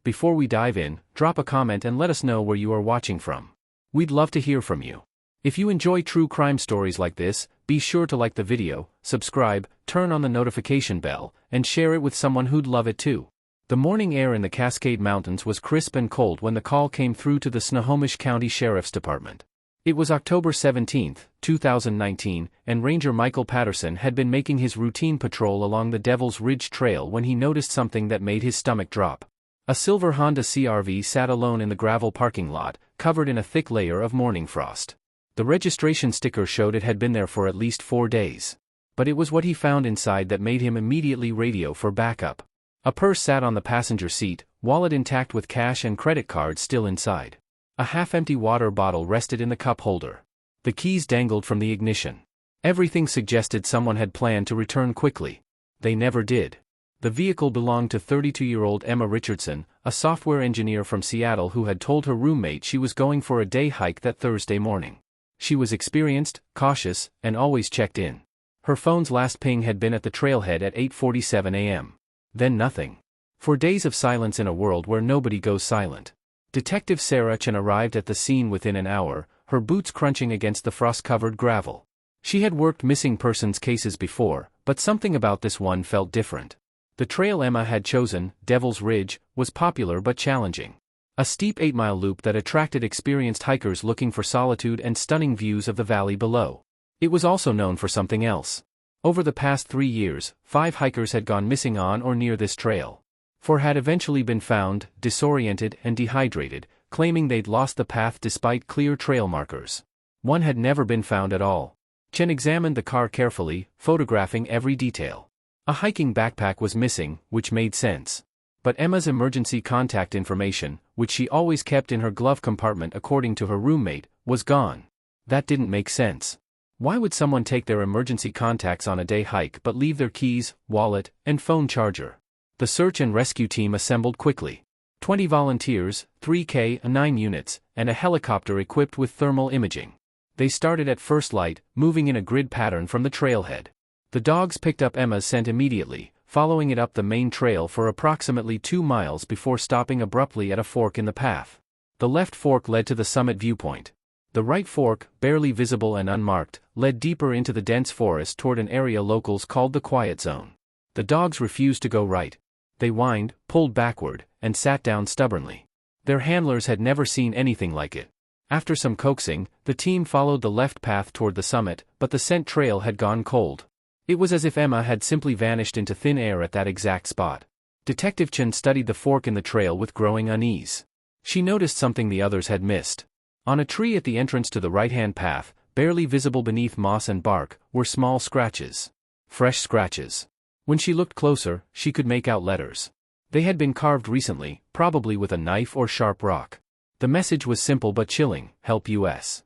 Before we dive in, drop a comment and let us know where you are watching from. We'd love to hear from you. If you enjoy true crime stories like this, be sure to like the video, subscribe, turn on the notification bell, and share it with someone who'd love it too. The morning air in the Cascade Mountains was crisp and cold when the call came through to the Snohomish County Sheriff's Department. It was October 17, 2019, and Ranger Michael Patterson had been making his routine patrol along the Devil's Ridge Trail when he noticed something that made his stomach drop. A silver Honda CR-V sat alone in the gravel parking lot, covered in a thick layer of morning frost. The registration sticker showed it had been there for at least 4 days. But it was what he found inside that made him immediately radio for backup. A purse sat on the passenger seat, wallet intact with cash and credit cards still inside. A half-empty water bottle rested in the cup holder. The keys dangled from the ignition. Everything suggested someone had planned to return quickly. They never did. The vehicle belonged to 32-year-old Emma Richardson, a software engineer from Seattle who had told her roommate she was going for a day hike that Thursday morning. She was experienced, cautious, and always checked in. Her phone's last ping had been at the trailhead at 8:47 a.m. Then nothing. 4 days of silence in a world where nobody goes silent. Detective Sarah Chen arrived at the scene within an hour, her boots crunching against the frost-covered gravel. She had worked missing persons cases before, but something about this one felt different. The trail Emma had chosen, Devil's Ridge, was popular but challenging. A steep 8-mile loop that attracted experienced hikers looking for solitude and stunning views of the valley below. It was also known for something else. Over the past 3 years, 5 hikers had gone missing on or near this trail. 4 had eventually been found, disoriented and dehydrated, claiming they'd lost the path despite clear trail markers. 1 had never been found at all. Chen examined the car carefully, photographing every detail. A hiking backpack was missing, which made sense. But Emma's emergency contact information, which she always kept in her glove compartment according to her roommate, was gone. That didn't make sense. Why would someone take their emergency contacts on a day hike but leave their keys, wallet, and phone charger? The search and rescue team assembled quickly. 20 volunteers, 3 K9 units, and a helicopter equipped with thermal imaging. They started at first light, moving in a grid pattern from the trailhead. The dogs picked up Emma's scent immediately, following it up the main trail for approximately 2 miles before stopping abruptly at a fork in the path. The left fork led to the summit viewpoint. The right fork, barely visible and unmarked, led deeper into the dense forest toward an area locals called the Quiet Zone. The dogs refused to go right. They whined, pulled backward, and sat down stubbornly. Their handlers had never seen anything like it. After some coaxing, the team followed the left path toward the summit, but the scent trail had gone cold. It was as if Emma had simply vanished into thin air at that exact spot. Detective Chen studied the fork in the trail with growing unease. She noticed something the others had missed. On a tree at the entrance to the right-hand path, barely visible beneath moss and bark, were small scratches. Fresh scratches. When she looked closer, she could make out letters. They had been carved recently, probably with a knife or sharp rock. The message was simple but chilling: "Help US."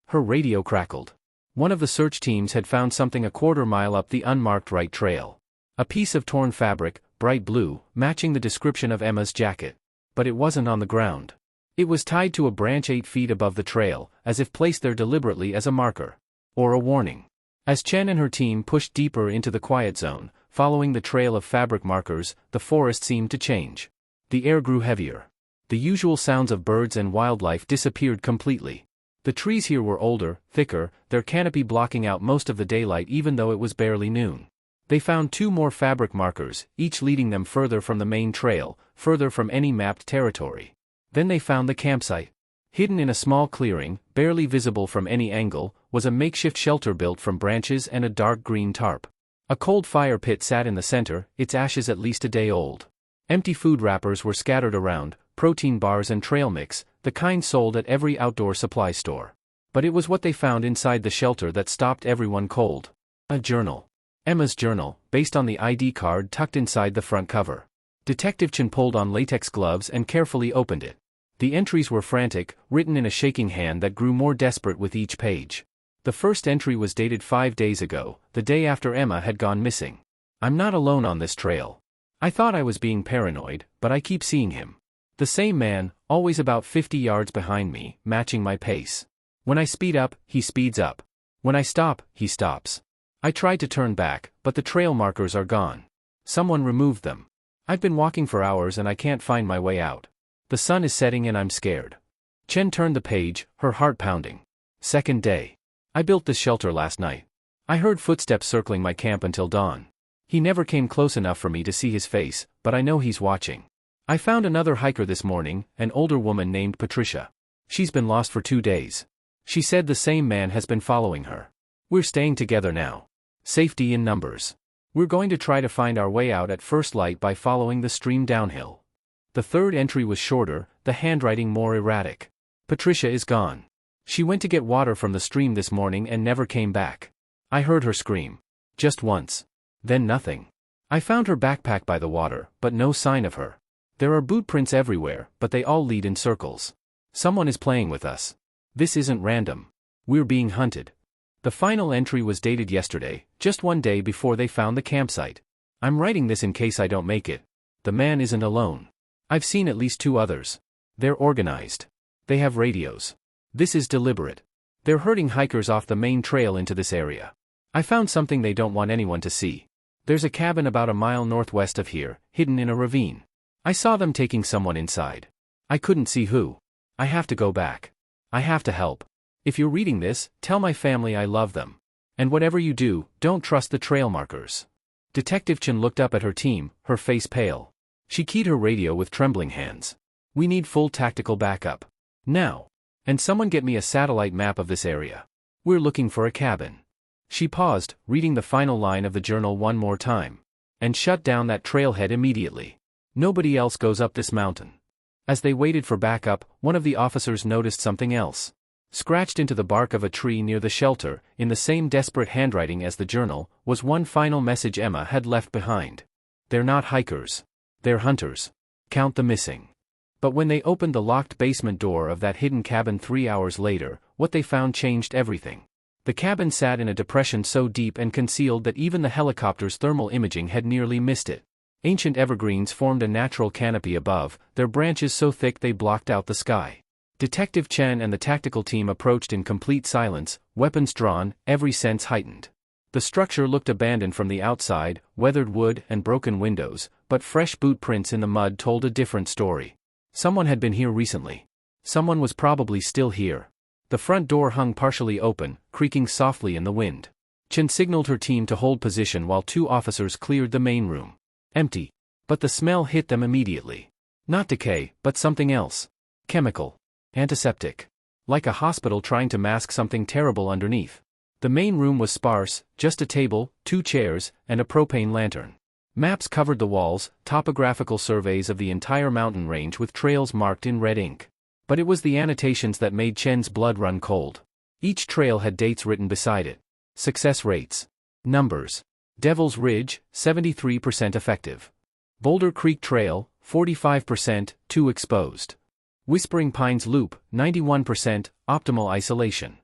Her radio crackled. One of the search teams had found something a quarter mile up the unmarked right trail. A piece of torn fabric, bright blue, matching the description of Emma's jacket. But it wasn't on the ground. It was tied to a branch 8 feet above the trail, as if placed there deliberately as a marker. Or a warning. As Chen and her team pushed deeper into the Quiet Zone, following the trail of fabric markers, the forest seemed to change. The air grew heavier. The usual sounds of birds and wildlife disappeared completely. The trees here were older, thicker, their canopy blocking out most of the daylight even though it was barely noon. They found 2 more fabric markers, each leading them further from the main trail, further from any mapped territory. Then they found the campsite. Hidden in a small clearing, barely visible from any angle, was a makeshift shelter built from branches and a dark green tarp. A cold fire pit sat in the center, its ashes at least a day old. Empty food wrappers were scattered around, protein bars and trail mix, the kind sold at every outdoor supply store. But it was what they found inside the shelter that stopped everyone cold. A journal. Emma's journal, based on the ID card tucked inside the front cover. Detective Chen pulled on latex gloves and carefully opened it. The entries were frantic, written in a shaking hand that grew more desperate with each page. The first entry was dated 5 days ago, the day after Emma had gone missing. "I'm not alone on this trail. I thought I was being paranoid, but I keep seeing him. The same man, always about 50 yards behind me, matching my pace. When I speed up, he speeds up. When I stop, he stops. I tried to turn back, but the trail markers are gone. Someone removed them. I've been walking for hours and I can't find my way out. The sun is setting and I'm scared. Chen turned the page, her heart pounding. Second day. I built this shelter last night. I heard footsteps circling my camp until dawn. He never came close enough for me to see his face, but I know he's watching. I found another hiker this morning, an older woman named Patricia. She's been lost for 2 days. She said the same man has been following her. We're staying together now. Safety in numbers. We're going to try to find our way out at first light by following the stream downhill. The third entry was shorter, the handwriting more erratic. Patricia is gone. She went to get water from the stream this morning and never came back. I heard her scream. Just once. Then nothing. I found her backpack by the water, but no sign of her. There are boot prints everywhere, but they all lead in circles. Someone is playing with us. This isn't random. We're being hunted. The final entry was dated yesterday, just 1 day before they found the campsite. I'm writing this in case I don't make it. The man isn't alone. I've seen at least 2 others. They're organized. They have radios. This is deliberate. They're herding hikers off the main trail into this area. I found something they don't want anyone to see. There's a cabin about a mile northwest of here, hidden in a ravine. I saw them taking someone inside. I couldn't see who. I have to go back. I have to help. If you're reading this, tell my family I love them. And whatever you do, don't trust the trail markers. Detective Chen looked up at her team, her face pale. She keyed her radio with trembling hands. We need full tactical backup. Now. And someone get me a satellite map of this area. We're looking for a cabin. She paused, reading the final line of the journal one more time. And shut down that trailhead immediately. Nobody else goes up this mountain. As they waited for backup, one of the officers noticed something else. Scratched into the bark of a tree near the shelter, in the same desperate handwriting as the journal, was one final message Emma had left behind. They're not hikers. They're hunters. Count the missing. But when they opened the locked basement door of that hidden cabin 3 hours later, what they found changed everything. The cabin sat in a depression so deep and concealed that even the helicopter's thermal imaging had nearly missed it. Ancient evergreens formed a natural canopy above, their branches so thick they blocked out the sky. Detective Chen and the tactical team approached in complete silence, weapons drawn, every sense heightened. The structure looked abandoned from the outside, weathered wood and broken windows, but fresh boot prints in the mud told a different story. Someone had been here recently. Someone was probably still here. The front door hung partially open, creaking softly in the wind. Chen signaled her team to hold position while 2 officers cleared the main room. Empty. But the smell hit them immediately. Not decay, but something else. Chemical. Antiseptic. Like a hospital trying to mask something terrible underneath. The main room was sparse, just a table, 2 chairs, and a propane lantern. Maps covered the walls, topographical surveys of the entire mountain range with trails marked in red ink. But it was the annotations that made Chen's blood run cold. Each trail had dates written beside it. Success rates. Numbers. Devil's Ridge, 73% effective. Boulder Creek Trail, 45%, 2 exposed. Whispering Pines Loop, 91%, optimal isolation.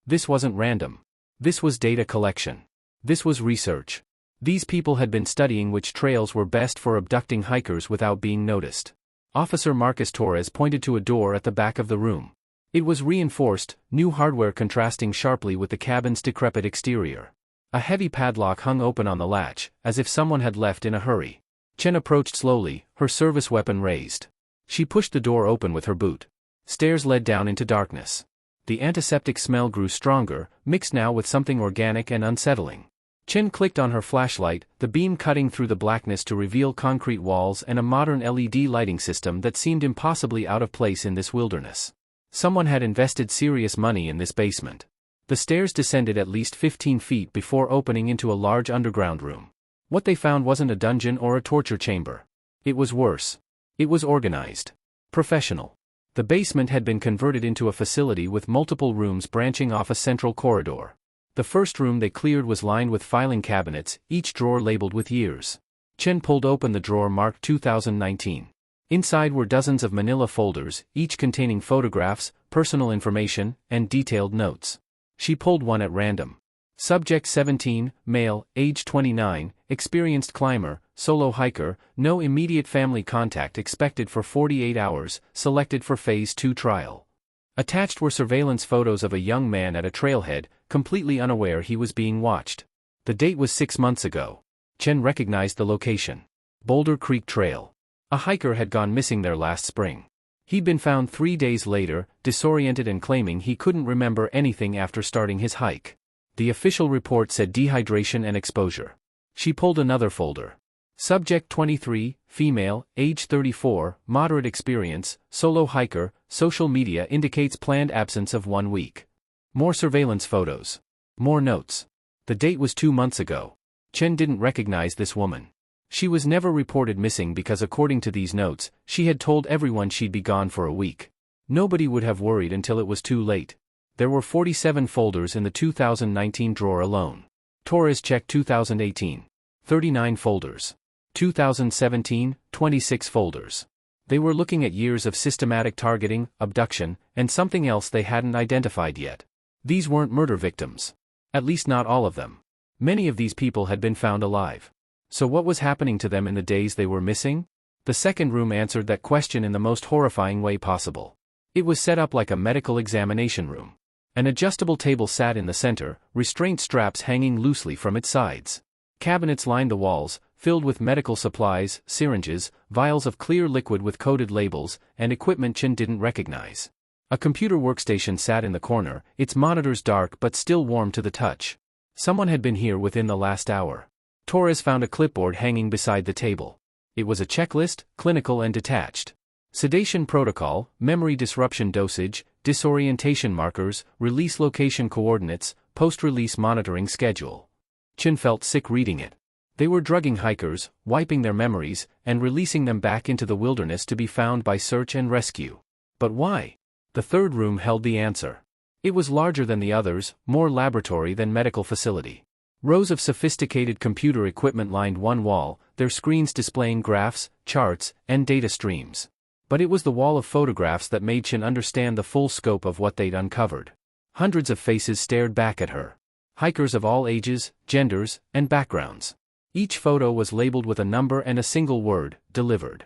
This wasn't random. This was data collection. This was research. These people had been studying which trails were best for abducting hikers without being noticed. Officer Marcus Torres pointed to a door at the back of the room. It was reinforced, new hardware contrasting sharply with the cabin's decrepit exterior. A heavy padlock hung open on the latch, as if someone had left in a hurry. Chen approached slowly, her service weapon raised. She pushed the door open with her boot. Stairs led down into darkness. The antiseptic smell grew stronger, mixed now with something organic and unsettling. Chen clicked on her flashlight, the beam cutting through the blackness to reveal concrete walls and a modern LED lighting system that seemed impossibly out of place in this wilderness. Someone had invested serious money in this basement. The stairs descended at least 15 feet before opening into a large underground room. What they found wasn't a dungeon or a torture chamber. It was worse. It was organized. Professional. The basement had been converted into a facility with multiple rooms branching off a central corridor. The first room they cleared was lined with filing cabinets, each drawer labeled with years. Chen pulled open the drawer marked 2019. Inside were dozens of manila folders, each containing photographs, personal information, and detailed notes. She pulled one at random. Subject 17, male, age 29, experienced climber, solo hiker, no immediate family contact expected for 48 hours, selected for Phase 2 trial. Attached were surveillance photos of a young man at a trailhead, completely unaware he was being watched. The date was 6 months ago. Chen recognized the location. Boulder Creek Trail. A hiker had gone missing there last spring. He'd been found 3 days later, disoriented and claiming he couldn't remember anything after starting his hike. The official report said dehydration and exposure. She pulled another folder. Subject 23, female, age 34, moderate experience, solo hiker, social media indicates planned absence of 1 week. More surveillance photos. More notes. The date was 2 months ago. Chen didn't recognize this woman. She was never reported missing because according to these notes, she had told everyone she'd be gone for a week. Nobody would have worried until it was too late. There were 47 folders in the 2019 drawer alone. Torres checked 2018. 39 folders. 2017, 26 folders. They were looking at years of systematic targeting, abduction, and something else they hadn't identified yet. These weren't murder victims. At least not all of them. Many of these people had been found alive. So what was happening to them in the days they were missing? The second room answered that question in the most horrifying way possible. It was set up like a medical examination room. An adjustable table sat in the center, restraint straps hanging loosely from its sides. Cabinets lined the walls, filled with medical supplies, syringes, vials of clear liquid with coded labels, and equipment Chen didn't recognize. A computer workstation sat in the corner, its monitors dark but still warm to the touch. Someone had been here within the last hour. Torres found a clipboard hanging beside the table. It was a checklist, clinical and detached. Sedation protocol, memory disruption dosage, disorientation markers, release location coordinates, post-release monitoring schedule. Chen felt sick reading it. They were drugging hikers, wiping their memories, and releasing them back into the wilderness to be found by search and rescue. But why? The third room held the answer. It was larger than the others, more laboratory than medical facility. Rows of sophisticated computer equipment lined one wall, their screens displaying graphs, charts, and data streams. But it was the wall of photographs that made Chen understand the full scope of what they'd uncovered. Hundreds of faces stared back at her. Hikers of all ages, genders, and backgrounds. Each photo was labeled with a number and a single word, delivered.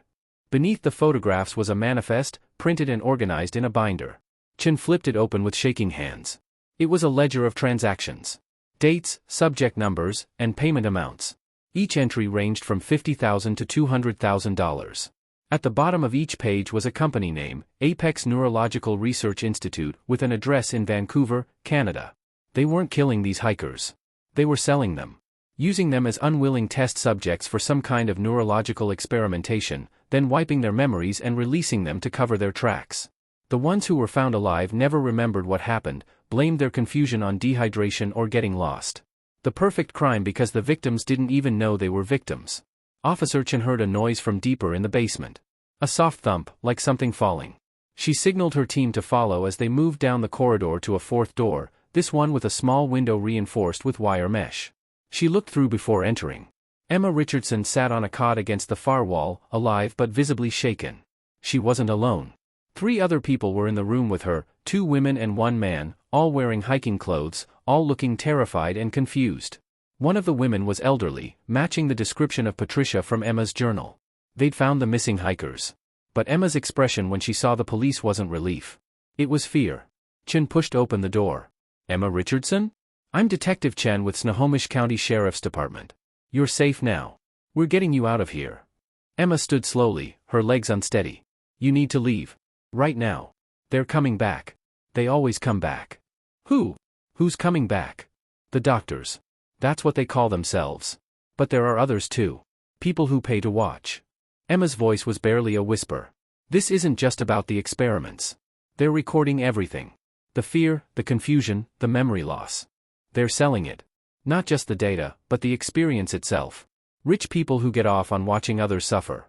Beneath the photographs was a manifest, printed and organized in a binder. Chen flipped it open with shaking hands. It was a ledger of transactions. Dates, subject numbers, and payment amounts. Each entry ranged from $50,000 to $200,000. At the bottom of each page was a company name, Apex Neurological Research Institute, with an address in Vancouver, Canada. They weren't killing these hikers. They were selling them. Using them as unwilling test subjects for some kind of neurological experimentation, then wiping their memories and releasing them to cover their tracks. The ones who were found alive never remembered what happened, blamed their confusion on dehydration or getting lost. The perfect crime because the victims didn't even know they were victims. Officer Chen heard a noise from deeper in the basement. A soft thump, like something falling. She signaled her team to follow as they moved down the corridor to a fourth door, this one with a small window reinforced with wire mesh. She looked through before entering. Emma Richardson sat on a cot against the far wall, alive but visibly shaken. She wasn't alone. 3 other people were in the room with her, 2 women and 1 man, all wearing hiking clothes, all looking terrified and confused. One of the women was elderly, matching the description of Patricia from Emma's journal. They'd found the missing hikers. But Emma's expression when she saw the police wasn't relief. It was fear. Chen pushed open the door. Emma Richardson? I'm Detective Chen with Snohomish County Sheriff's Department. You're safe now. We're getting you out of here. Emma stood slowly, her legs unsteady. You need to leave. Right now. They're coming back. They always come back. Who? Who's coming back? The doctors. That's what they call themselves. But there are others too. People who pay to watch. Emma's voice was barely a whisper. This isn't just about the experiments. They're recording everything. The fear, the confusion, the memory loss. They're selling it. Not just the data, but the experience itself. Rich people who get off on watching others suffer.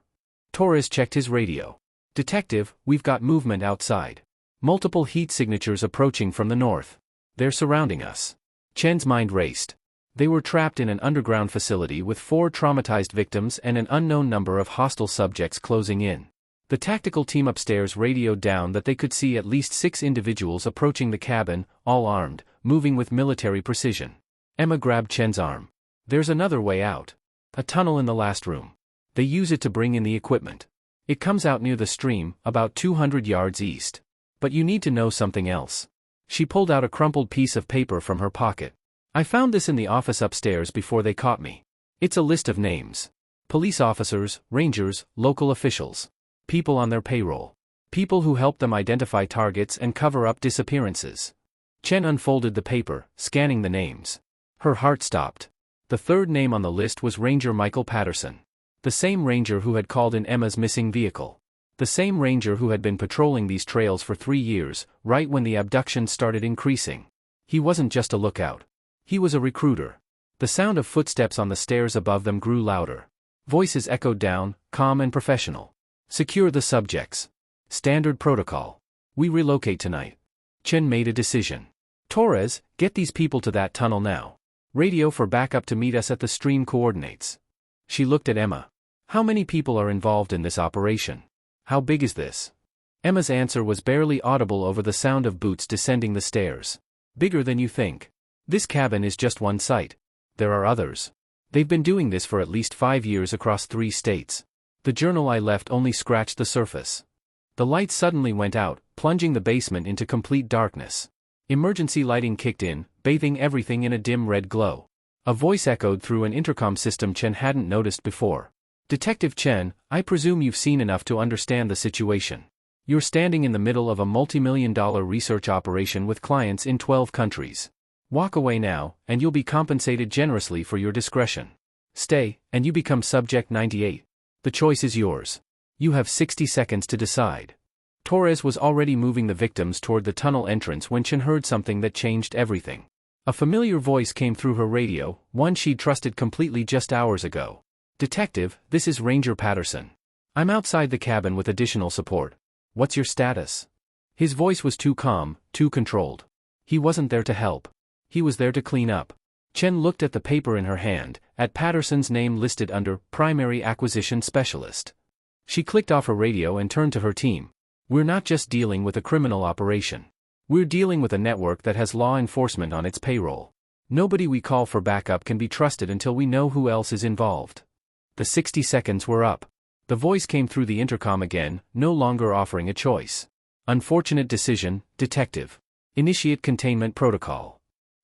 Torres checked his radio. Detective, we've got movement outside. Multiple heat signatures approaching from the north. They're surrounding us. Chen's mind raced. They were trapped in an underground facility with 4 traumatized victims and an unknown number of hostile subjects closing in. The tactical team upstairs radioed down that they could see at least 6 individuals approaching the cabin, all armed, moving with military precision. Emma grabbed Chen's arm. There's another way out. A tunnel in the last room. They use it to bring in the equipment. It comes out near the stream, about 200 yards east. But you need to know something else. She pulled out a crumpled piece of paper from her pocket. I found this in the office upstairs before they caught me. It's a list of names. Police officers, rangers, local officials. People on their payroll. People who help them identify targets and cover up disappearances. Chen unfolded the paper, scanning the names. Her heart stopped. The third name on the list was Ranger Michael Patterson. The same ranger who had called in Emma's missing vehicle. The same ranger who had been patrolling these trails for 3 years, right when the abductions started increasing. He wasn't just a lookout. He was a recruiter. The sound of footsteps on the stairs above them grew louder. Voices echoed down, calm and professional. Secure the subjects. Standard protocol. We relocate tonight. Chen made a decision. Torres, get these people to that tunnel now. Radio for backup to meet us at the stream coordinates. She looked at Emma. How many people are involved in this operation? How big is this? Emma's answer was barely audible over the sound of boots descending the stairs. Bigger than you think. This cabin is just one site. There are others. They've been doing this for at least 5 years across 3 states. The journal I left only scratched the surface. The lights suddenly went out, plunging the basement into complete darkness. Emergency lighting kicked in, bathing everything in a dim red glow. A voice echoed through an intercom system Chen hadn't noticed before. Detective Chen, I presume you've seen enough to understand the situation. You're standing in the middle of a multi-million-dollar research operation with clients in 12 countries. Walk away now, and you'll be compensated generously for your discretion. Stay, and you become Subject 98. The choice is yours. You have 60 seconds to decide. Torres was already moving the victims toward the tunnel entrance when Chen heard something that changed everything. A familiar voice came through her radio, one she'd trusted completely just hours ago. Detective, this is Ranger Patterson. I'm outside the cabin with additional support. What's your status? His voice was too calm, too controlled. He wasn't there to help. He was there to clean up. Chen looked at the paper in her hand, at Patterson's name listed under Primary Acquisition Specialist. She clicked off her radio and turned to her team. We're not just dealing with a criminal operation. We're dealing with a network that has law enforcement on its payroll. Nobody we call for backup can be trusted until we know who else is involved. The 60 seconds were up. The voice came through the intercom again, no longer offering a choice. Unfortunate decision, Detective. Initiate containment protocol.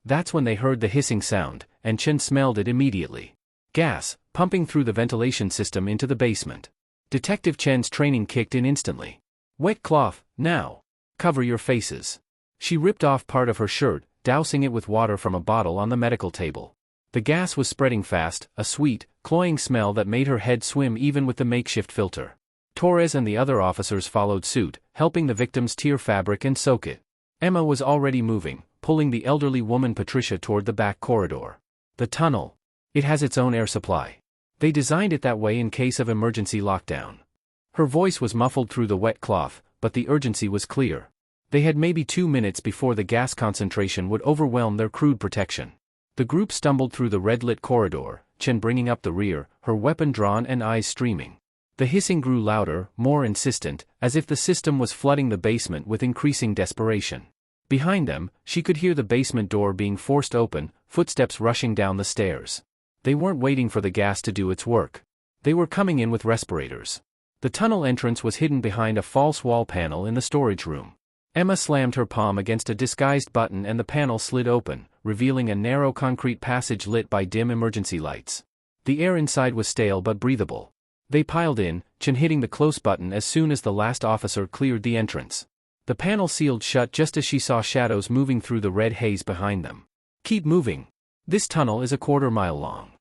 That's when they heard the hissing sound, and Chen smelled it immediately. Gas, pumping through the ventilation system into the basement. Detective Chen's training kicked in instantly. Wet cloth, now. Cover your faces. She ripped off part of her shirt, dousing it with water from a bottle on the medical table. The gas was spreading fast, a sweet, cloying smell that made her head swim even with the makeshift filter. Torres and the other officers followed suit, helping the victims tear fabric and soak it. Emma was already moving, pulling the elderly woman Patricia toward the back corridor. The tunnel. It has its own air supply. They designed it that way in case of emergency lockdown. Her voice was muffled through the wet cloth, but the urgency was clear. They had maybe 2 minutes before the gas concentration would overwhelm their crude protection. The group stumbled through the red-lit corridor, Chen bringing up the rear, her weapon drawn and eyes streaming. The hissing grew louder, more insistent, as if the system was flooding the basement with increasing desperation. Behind them, she could hear the basement door being forced open, footsteps rushing down the stairs. They weren't waiting for the gas to do its work. They were coming in with respirators. The tunnel entrance was hidden behind a false wall panel in the storage room. Emma slammed her palm against a disguised button and the panel slid open, revealing a narrow concrete passage lit by dim emergency lights. The air inside was stale but breathable. They piled in, Chen hitting the close button as soon as the last officer cleared the entrance. The panel sealed shut just as she saw shadows moving through the red haze behind them. Keep moving. This tunnel is a 1/4 mile long.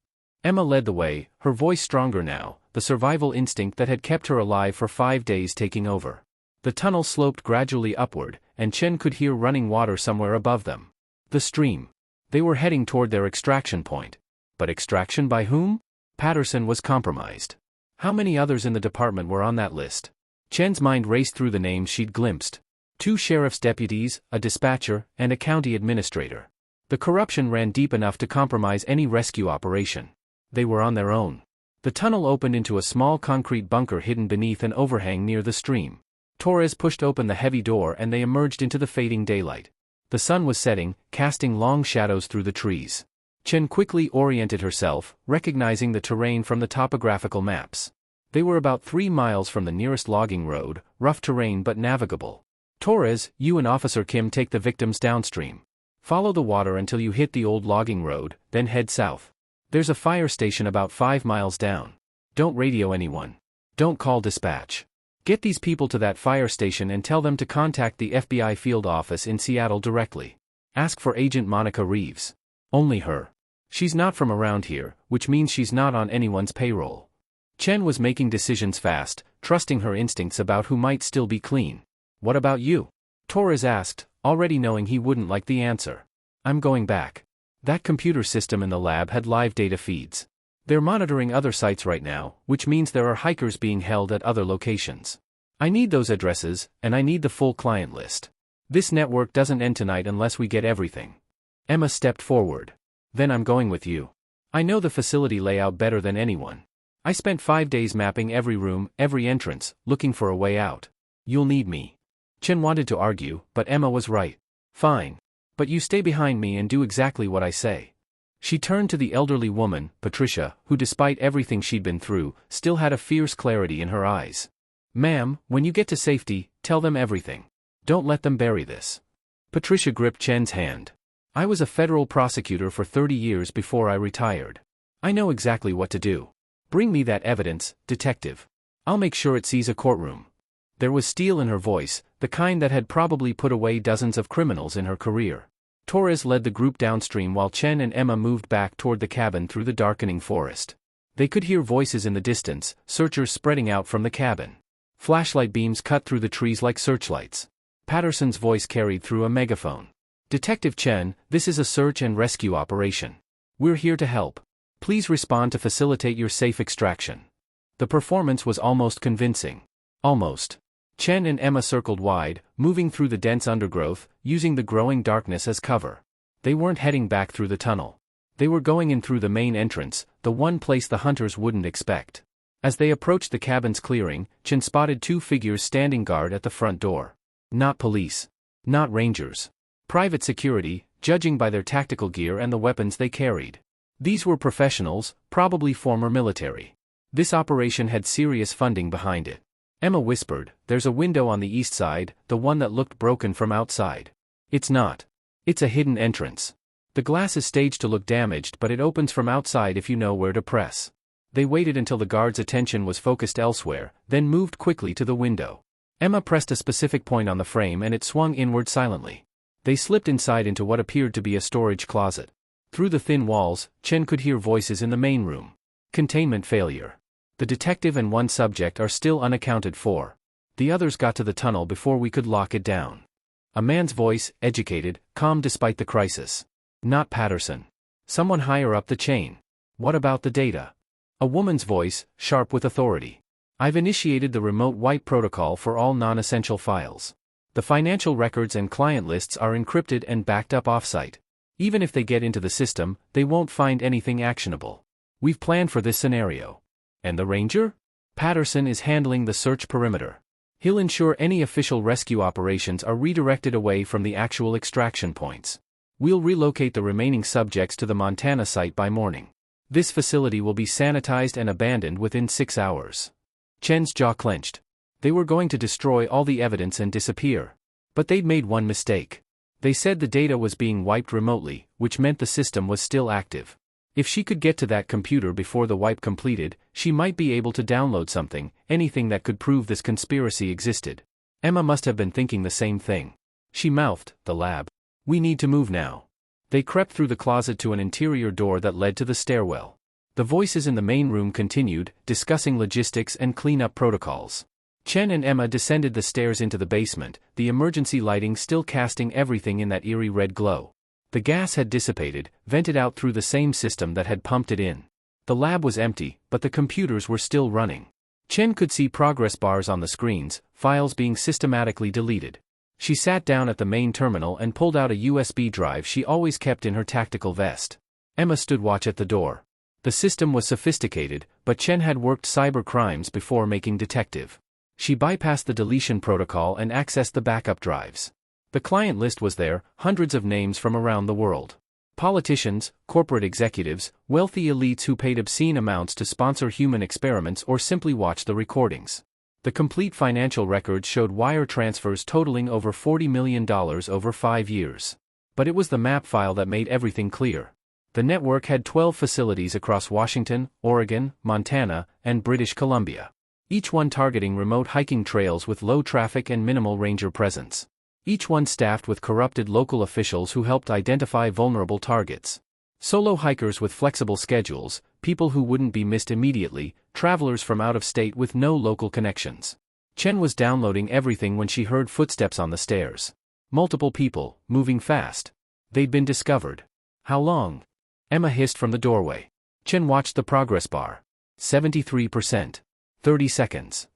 Emma led the way, her voice stronger now, the survival instinct that had kept her alive for 5 days taking over. The tunnel sloped gradually upward, and Chen could hear running water somewhere above them. The stream. They were heading toward their extraction point. But extraction by whom? Patterson was compromised. How many others in the department were on that list? Chen's mind raced through the names she'd glimpsed. 2 sheriff's deputies, a dispatcher, and a county administrator. The corruption ran deep enough to compromise any rescue operation. They were on their own. The tunnel opened into a small concrete bunker hidden beneath an overhang near the stream. Torres pushed open the heavy door and they emerged into the fading daylight. The sun was setting, casting long shadows through the trees. Chen quickly oriented herself, recognizing the terrain from the topographical maps. They were about 3 miles from the nearest logging road, rough terrain but navigable. Torres, you and Officer Kim take the victims downstream. Follow the water until you hit the old logging road, then head south. There's a fire station about 5 miles down. Don't radio anyone. Don't call dispatch. Get these people to that fire station and tell them to contact the FBI field office in Seattle directly. Ask for Agent Monica Reeves. Only her. She's not from around here, which means she's not on anyone's payroll. Chen was making decisions fast, trusting her instincts about who might still be clean. What about you? Torres asked, already knowing he wouldn't like the answer. I'm going back. That computer system in the lab had live data feeds. They're monitoring other sites right now, which means there are hikers being held at other locations. I need those addresses, and I need the full client list. This network doesn't end tonight unless we get everything. Emma stepped forward. Then I'm going with you. I know the facility layout better than anyone. I spent 5 days mapping every room, every entrance, looking for a way out. You'll need me. Chen wanted to argue, but Emma was right. Fine. But you stay behind me and do exactly what I say. She turned to the elderly woman, Patricia, who despite everything she'd been through, still had a fierce clarity in her eyes. Ma'am, when you get to safety, tell them everything. Don't let them bury this. Patricia gripped Chen's hand. I was a federal prosecutor for 30 years before I retired. I know exactly what to do. Bring me that evidence, detective. I'll make sure it sees a courtroom. There was steel in her voice, the kind that had probably put away dozens of criminals in her career. Torres led the group downstream while Chen and Emma moved back toward the cabin through the darkening forest. They could hear voices in the distance, searchers spreading out from the cabin. Flashlight beams cut through the trees like searchlights. Patterson's voice carried through a megaphone. Detective Chen, this is a search and rescue operation. We're here to help. Please respond to facilitate your safe extraction. The performance was almost convincing. Almost. Chen and Emma circled wide, moving through the dense undergrowth, using the growing darkness as cover. They weren't heading back through the tunnel. They were going in through the main entrance, the one place the hunters wouldn't expect. As they approached the cabin's clearing, Chen spotted 2 figures standing guard at the front door. Not police. Not rangers. Private security, judging by their tactical gear and the weapons they carried. These were professionals, probably former military. This operation had serious funding behind it. Emma whispered, there's a window on the east side, the one that looked broken from outside. It's not. It's a hidden entrance. The glass is staged to look damaged, but it opens from outside if you know where to press. They waited until the guard's attention was focused elsewhere, then moved quickly to the window. Emma pressed a specific point on the frame and it swung inward silently. They slipped inside into what appeared to be a storage closet. Through the thin walls, Chen could hear voices in the main room. Containment failure. The detective and one subject are still unaccounted for. The others got to the tunnel before we could lock it down. A man's voice, educated, calm despite the crisis. Not Patterson. Someone higher up the chain. What about the data? A woman's voice, sharp with authority. I've initiated the remote wipe protocol for all non-essential files. The financial records and client lists are encrypted and backed up offsite. Even if they get into the system, they won't find anything actionable. We've planned for this scenario. And the ranger? Patterson is handling the search perimeter. He'll ensure any official rescue operations are redirected away from the actual extraction points. We'll relocate the remaining subjects to the Montana site by morning. This facility will be sanitized and abandoned within 6 hours. Chen's jaw clenched. They were going to destroy all the evidence and disappear. But they'd made one mistake. They said the data was being wiped remotely, which meant the system was still active. If she could get to that computer before the wipe completed, she might be able to download something, anything that could prove this conspiracy existed. Emma must have been thinking the same thing. She mouthed, the lab. We need to move now. They crept through the closet to an interior door that led to the stairwell. The voices in the main room continued, discussing logistics and cleanup protocols. Chen and Emma descended the stairs into the basement, the emergency lighting still casting everything in that eerie red glow. The gas had dissipated, vented out through the same system that had pumped it in. The lab was empty, but the computers were still running. Chen could see progress bars on the screens, files being systematically deleted. She sat down at the main terminal and pulled out a USB drive she always kept in her tactical vest. Emma stood watch at the door. The system was sophisticated, but Chen had worked cyber crimes before making detective. She bypassed the deletion protocol and accessed the backup drives. The client list was there, hundreds of names from around the world. Politicians, corporate executives, wealthy elites who paid obscene amounts to sponsor human experiments or simply watch the recordings. The complete financial records showed wire transfers totaling over $40 million over 5 years. But it was the map file that made everything clear. The network had 12 facilities across Washington, Oregon, Montana, and British Columbia. Each one targeting remote hiking trails with low traffic and minimal ranger presence. Each one staffed with corrupted local officials who helped identify vulnerable targets. Solo hikers with flexible schedules, people who wouldn't be missed immediately, travelers from out of state with no local connections. Chen was downloading everything when she heard footsteps on the stairs. Multiple people, moving fast. They'd been discovered. How long? Emma hissed from the doorway. Chen watched the progress bar. 73%. 30 seconds.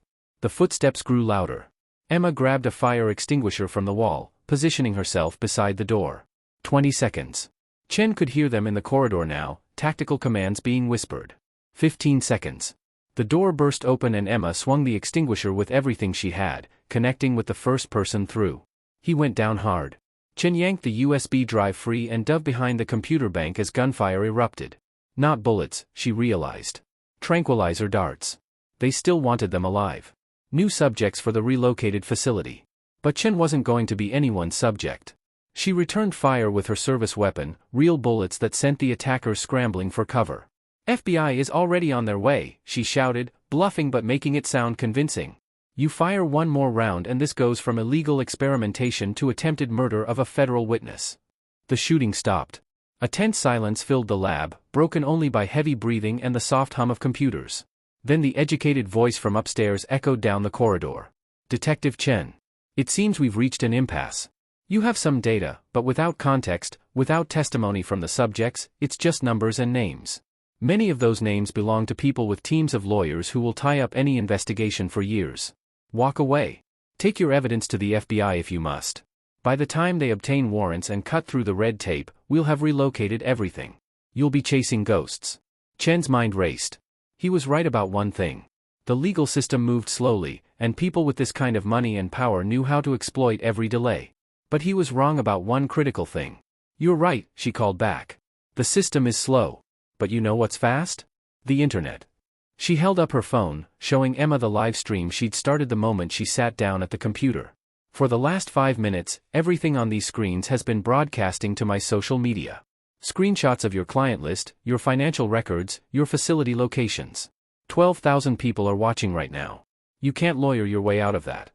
The footsteps grew louder. Emma grabbed a fire extinguisher from the wall, positioning herself beside the door. 20 seconds. Chen could hear them in the corridor now, tactical commands being whispered. 15 seconds. The door burst open and Emma swung the extinguisher with everything she had, connecting with the first person through. He went down hard. Chen yanked the USB drive free and dove behind the computer bank as gunfire erupted. Not bullets, she realized. Tranquilizer darts. They still wanted them alive. New subjects for the relocated facility. But Chen wasn't going to be anyone's subject. She returned fire with her service weapon, real bullets that sent the attackers scrambling for cover. FBI is already on their way, she shouted, bluffing but making it sound convincing. You fire one more round and this goes from illegal experimentation to attempted murder of a federal witness. The shooting stopped. A tense silence filled the lab, broken only by heavy breathing and the soft hum of computers. Then the educated voice from upstairs echoed down the corridor. Detective Chen. It seems we've reached an impasse. You have some data, but without context, without testimony from the subjects, it's just numbers and names. Many of those names belong to people with teams of lawyers who will tie up any investigation for years. Walk away. Take your evidence to the FBI if you must. By the time they obtain warrants and cut through the red tape, we'll have relocated everything. You'll be chasing ghosts. Chen's mind raced. He was right about one thing. The legal system moved slowly, and people with this kind of money and power knew how to exploit every delay. But he was wrong about one critical thing. You're right, she called back. The system is slow. But you know what's fast? The internet. She held up her phone, showing Emma the live stream she'd started the moment she sat down at the computer. For the last 5 minutes, everything on these screens has been broadcasting to my social media. Screenshots of your client list, your financial records, your facility locations. 12,000 people are watching right now. You can't lawyer your way out of that.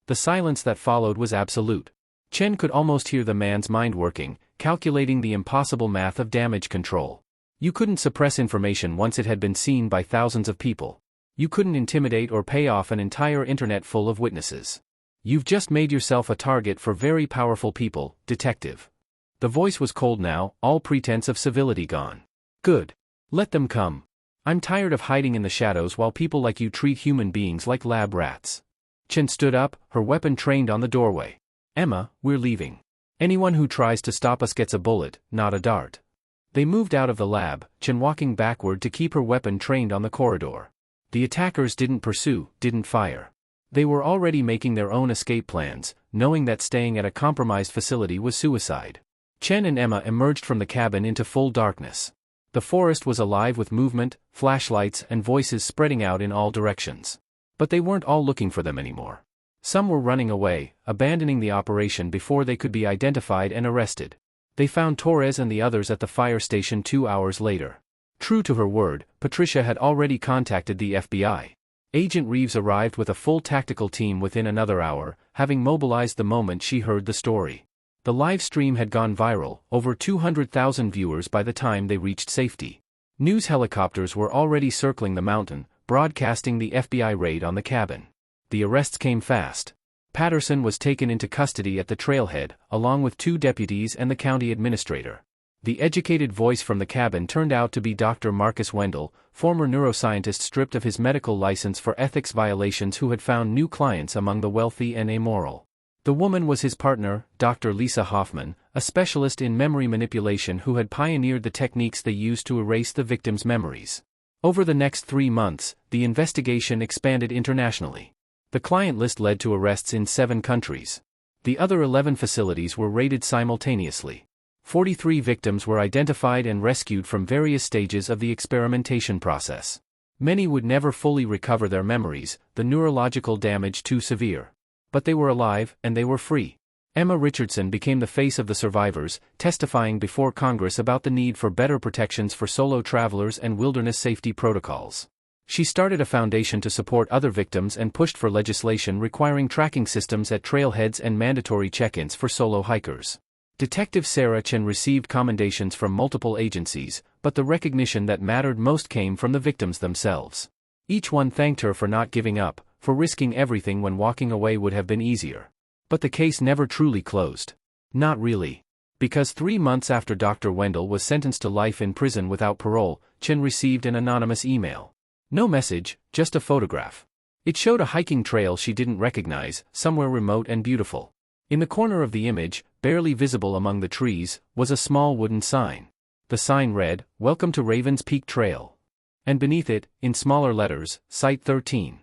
The silence that followed was absolute. Chen could almost hear the man's mind working, calculating the impossible math of damage control. You couldn't suppress information once it had been seen by thousands of people. You couldn't intimidate or pay off an entire internet full of witnesses. You've just made yourself a target for very powerful people, detective. The voice was cold now, all pretense of civility gone. Good. Let them come. I'm tired of hiding in the shadows while people like you treat human beings like lab rats. Chen stood up, her weapon trained on the doorway. Emma, we're leaving. Anyone who tries to stop us gets a bullet, not a dart. They moved out of the lab, Chen walking backward to keep her weapon trained on the corridor. The attackers didn't pursue, didn't fire. They were already making their own escape plans, knowing that staying at a compromised facility was suicide. Chen and Emma emerged from the cabin into full darkness. The forest was alive with movement, flashlights and voices spreading out in all directions. But they weren't all looking for them anymore. Some were running away, abandoning the operation before they could be identified and arrested. They found Torres and the others at the fire station 2 hours later. True to her word, Patricia had already contacted the FBI. Agent Reeves arrived with a full tactical team within another hour, having mobilized the moment she heard the story. The live stream had gone viral, over 200,000 viewers by the time they reached safety. News helicopters were already circling the mountain, broadcasting the FBI raid on the cabin. The arrests came fast. Patterson was taken into custody at the trailhead, along with 2 deputies and the county administrator. The educated voice from the cabin turned out to be Dr. Marcus Wendell, former neuroscientist stripped of his medical license for ethics violations who had found new clients among the wealthy and amoral. The woman was his partner, Dr. Lisa Hoffman, a specialist in memory manipulation who had pioneered the techniques they used to erase the victims' memories. Over the next 3 months, the investigation expanded internationally. The client list led to arrests in 7 countries. The other 11 facilities were raided simultaneously. 43 victims were identified and rescued from various stages of the experimentation process. Many would never fully recover their memories, the neurological damage too severe. But they were alive, and they were free. Emma Richardson became the face of the survivors, testifying before Congress about the need for better protections for solo travelers and wilderness safety protocols. She started a foundation to support other victims and pushed for legislation requiring tracking systems at trailheads and mandatory check-ins for solo hikers. Detective Sarah Chen received commendations from multiple agencies, but the recognition that mattered most came from the victims themselves. Each one thanked her for not giving up, for risking everything when walking away would have been easier. But the case never truly closed. Not really. Because 3 months after Dr. Wendell was sentenced to life in prison without parole, Chen received an anonymous email. No message, just a photograph. It showed a hiking trail she didn't recognize, somewhere remote and beautiful. In the corner of the image, barely visible among the trees, was a small wooden sign. The sign read, "Welcome to Ravens Peak Trail." And beneath it, in smaller letters, Site 13.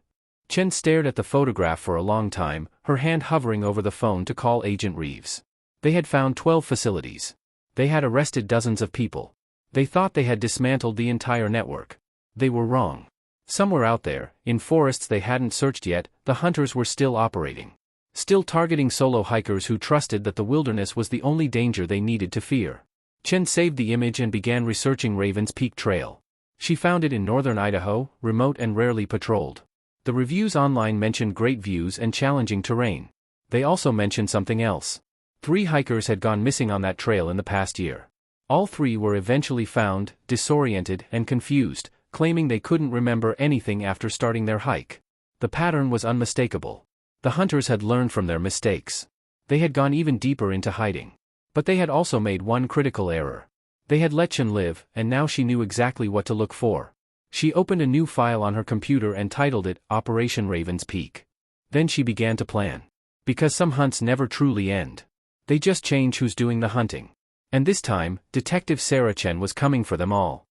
Chen stared at the photograph for a long time, her hand hovering over the phone to call Agent Reeves. They had found 12 facilities. They had arrested dozens of people. They thought they had dismantled the entire network. They were wrong. Somewhere out there, in forests they hadn't searched yet, the hunters were still operating. Still targeting solo hikers who trusted that the wilderness was the only danger they needed to fear. Chen saved the image and began researching Ravens Peak Trail. She found it in northern Idaho, remote and rarely patrolled. The reviews online mentioned great views and challenging terrain. They also mentioned something else. 3 hikers had gone missing on that trail in the past year. All 3 were eventually found, disoriented and confused, claiming they couldn't remember anything after starting their hike. The pattern was unmistakable. The hunters had learned from their mistakes. They had gone even deeper into hiding. But they had also made one critical error. They had let Chen live, and now she knew exactly what to look for. She opened a new file on her computer and titled it, Operation Ravens Peak. Then she began to plan. Because some hunts never truly end. They just change who's doing the hunting. And this time, Detective Sarah Chen was coming for them all.